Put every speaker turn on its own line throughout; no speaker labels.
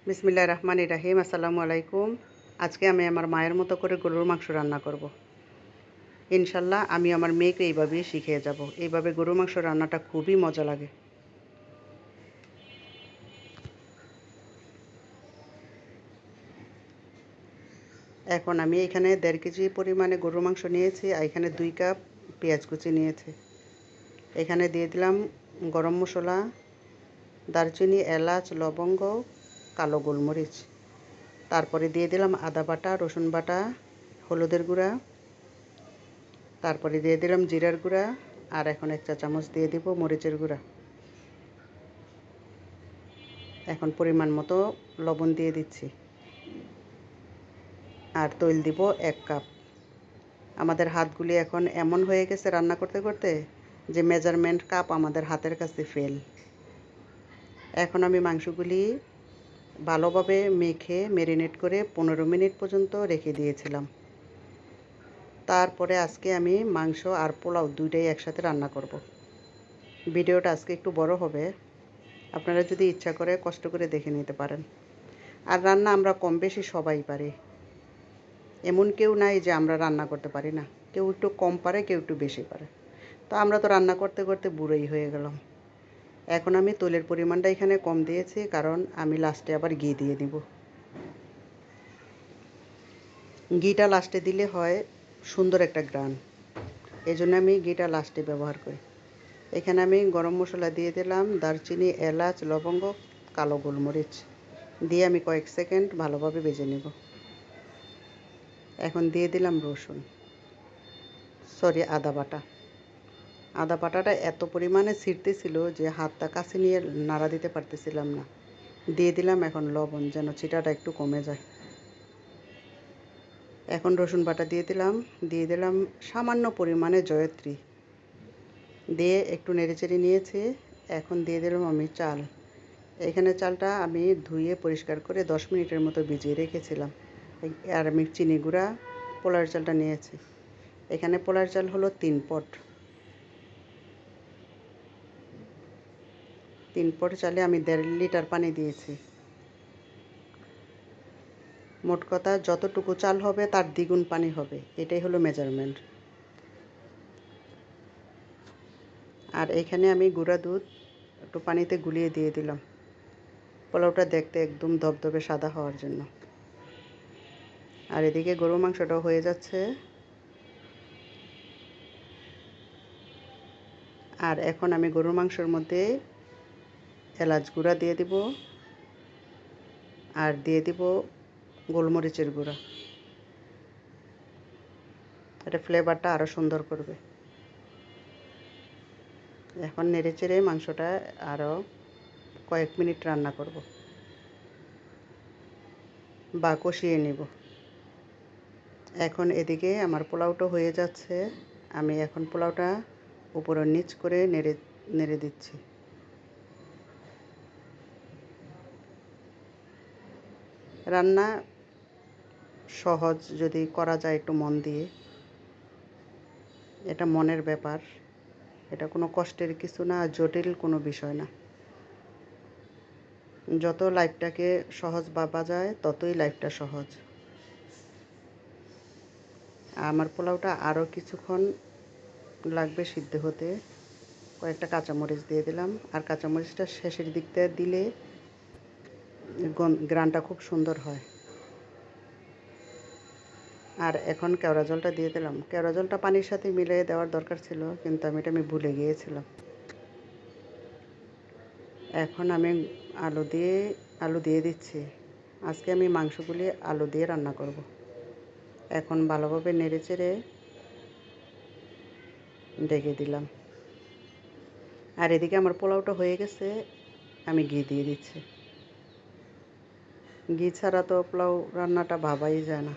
বিসমিল্লাহির রহমানির রহিম। আসসালামু আলাইকুম। আজকে আমি আমার মায়ের মতো করে গরুর মাংস রান্না করব। ইনশাল্লাহ আমি আমার মেয়েকে এইভাবেই শিখিয়ে যাব। এইভাবে গরুর মাংস রান্নাটা খুবই মজা লাগে। এখন আমি এখানে 1.5 কেজি পরিমাণে গরুর মাংস নিয়েছি, আর এখানে 2 কাপ পেঁয়াজ কুচি নিয়েছি। এখানে দিয়ে দিলাম গরম মশলা, দারচিনি, এলাচ, লবঙ্গ, কালো গোলমরিচ। তারপরে দিয়ে দিলাম আদা বাটা, রসুন বাটা, হলুদের গুঁড়া, তারপরে দিয়ে দিলাম জিরার গুঁড়া, আর এখন 1 চা চামচ দিয়ে দিব মরিচের গুঁড়া। এখন পরিমাণ মতো লবণ দিয়ে দিচ্ছি, আর তৈল দিব 1 কাপ। আমাদের হাতগুলি এখন এমন হয়ে গেছে রান্না করতে করতে যে মেজারমেন্ট কাপ আমাদের হাতের কাছে ফেল। এখন আমি মাংসগুলি ভালোভাবে মেখে ম্যারিনেট করে 15 মিনিট পর্যন্ত রেখে দিয়েছিলাম। তারপরে আজকে আমি মাংস আর পোলাও দুইটাই একসাথে রান্না করব। ভিডিওটা আজকে একটু বড় হবে, আপনারা যদি ইচ্ছা করে কষ্ট করে দেখে নিতে পারেন। আর রান্না আমরা কম বেশি সবাই পারি, এমন কেউ নাই যে আমরা রান্না করতে পারি না। কেউ একটু কম পারে, কেউ একটু বেশি পারে। তো আমরা তো রান্না করতে করতে বুড়োই হয়ে গেলাম। এখন আমি তেলের পরিমাণটা এখানে কম দিয়েছি, কারণ আমি লাস্টে আবার ঘি দিয়ে দিব। ঘিটা লাস্টে দিলে হয় সুন্দর একটা গ্রান, এই জন্য আমি ঘিটা লাস্টে ব্যবহার করি। এখানে আমি গরম মশলা দিয়ে দিলাম, দারচিনি, এলাচ, লবঙ্গ, কালো গোলমরিচ দিয়ে আমি কয়েক সেকেন্ড ভালোভাবে ভেজে নেব। এখন দিয়ে দিলাম আদা বাটা। আদা বাটাটা এত পরিমাণে ছিঁড়তেছিল যে হাতটা কাছে নিয়ে নাড়া দিতে পারতেছিলাম না। দিয়ে দিলাম এখন লবণ, যেন ছিটাটা একটু কমে যায়। এখন রসুন বাটা দিয়ে দিলাম সামান্য পরিমাণে জয়ত্রী, দিয়ে একটু নেড়েচেড়ে নিয়েছি। এখন দিয়ে দিলাম আমি চাল। এখানে চালটা আমি ধুয়ে পরিষ্কার করে 10 মিনিটের মতো ভিজিয়ে রেখেছিলাম। আর আমি চিনি গুঁড়া পোলার চালটা নিয়েছি। এখানে পোলার চাল হলো 3 পট। 3 পট চালে আমি 1.5 লিটার পানি দিয়েছি। মোট কথা যতটুকু চাল হবে তার দ্বিগুণ পানি হবে, এটাই হলো মেজারমেন্ট। আর এখানে আমি গুঁড়া দুধ একটু পানিতে গুলিয়ে দিয়ে দিলাম, পোলাওটা দেখতে একদম ধবধবে সাদা হওয়ার জন্য। আর এদিকে গরুর মাংসটাও হয়ে যাচ্ছে। আর এখন আমি গরুর মাংসের মধ্যে এলাচ গুঁড়া দিয়ে দিব, আর দিয়ে দিব গোলমরিচের গুঁড়া। এটা ফ্লেভারটা আরও সুন্দর করবে। এখন নেড়েচেড়ে মাংসটা আরও কয়েক মিনিট রান্না করব বা কষিয়ে নেব। এখন এদিকে আমার পোলাওটা হয়ে যাচ্ছে। আমি এখন পোলাওটা উপর নিচ করে নেড়ে নেড়ে দিচ্ছি। রান্না সহজ যদি করা যায় একটু মন দিয়ে, এটা মনের ব্যাপার, এটা কোনো কষ্টের কিছু না, জটিল কোনো বিষয় না। যত লাইফটাকে সহজ ভাবা যায় ততই লাইফটা সহজ। আমার পোলাওটা আরও কিছুক্ষণ লাগবে সিদ্ধ হতে। কয়েকটা কাঁচামরিচ দিয়ে দিলাম, আর কাঁচামরিচটা শেষের দিকটা দিলে গ্রানটা খুব সুন্দর হয়। আর এখন কেওড়া জলটা দিয়ে দিলাম। কেওড়া জলটা পানির সাথে মিলিয়ে দেওয়ার দরকার ছিল, কিন্তু এটা আমি ভুলে গিয়েছিলাম। এখন আমি আলু দিয়ে দিচ্ছি। আজকে আমি মাংসগুলি আলু দিয়ে রান্না করব। এখন ভালোভাবে নেড়েচেড়ে ঢেকে দিলাম। আর এদিকে আমার পোলাওটা হয়ে গেছে, আমি ঘি দিয়ে দিচ্ছি। ঘি ছাড়া তো পোলাও রান্নাটা ভাবাই যায় না।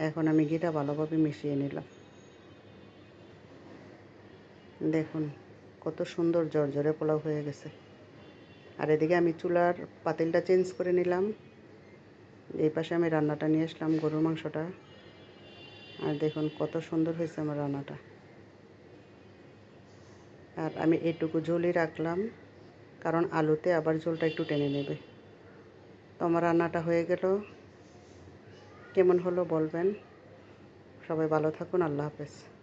এখন আমি ঘিটা ভালোভাবে মিশিয়ে নিলাম। দেখুন কত সুন্দর ঝরঝরে পোলাও হয়ে গেছে। আর এদিকে আমি চুলার পাতিলটা চেঞ্জ করে নিলাম। এই পাশে আমি রান্নাটা নিয়ে আসলাম, গরুর মাংসটা। আর দেখুন কত সুন্দর হয়েছে আমার রান্নাটা। আর আমি এটুকু ঝোলই রাখলাম, কারণ আলুতে আবার ঝোলটা একটু টেনে নেবে। তো আমার রান্নাটা হয়ে গেল। কেমন হলো বলবেন। সবাই ভালো থাকুন। আল্লাহ হাফেজ।